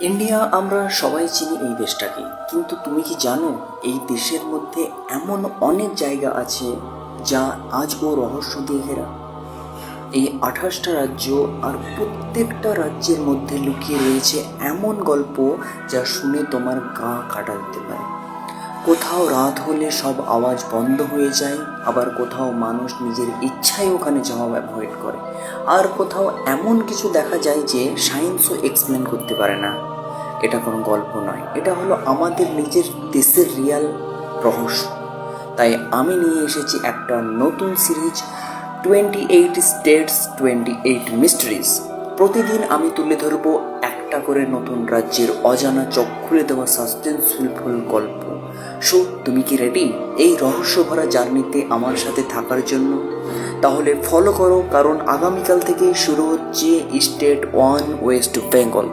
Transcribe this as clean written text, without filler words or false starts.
India আমরা সবাই চিনি এই দেশটাকে, কিন্তু তুমি কি জানো এই দেশের মধ্যে এমন অনেক জায়গা আছে যা আজও রহস্য দিয়ে ঘেরা। এই 28টা রাজ্য আর প্রত্যেকটা রাজ্যের মধ্যে লুকিয়ে রয়েছে এমন গল্প যা শুনে তোমার গা কাটা দিতে পারে। কোথাও রাত হলে সব আওয়াজ বন্ধ হয়ে যায়, আবার কোথাও মানুষ নিজের ইচ্ছায় ওখানে যাওয়া অ্যাভয়েড করে, আর কোথাও এমন কিছু দেখা যায় যে সায়েন্সও এক্সপ্লেন করতে পারে না। এটা কোনো গল্প নয়, এটা হলো আমাদের নিজের দেশের রিয়াল রহস্য। তাই আমি নিয়ে এসেছি একটা নতুন সিরিজ, 28 স্টেটস 28 মিস্ট্রিজ। প্রতিদিন আমি তুলে ধরবো একটা করে নতুন রাজ্যের অজানা চোখ খুলে দেওয়া সাসপেন্সফুল গল্প। সো তুমি কি রেডি এই রহস্য ভরা জার্নিতে আমার সাথে থাকার জন্য? তাহলে ফলো করো, কারণ আগামীকাল থেকে শুরু হচ্ছে স্টেট 1 ওয়েস্ট বেঙ্গল।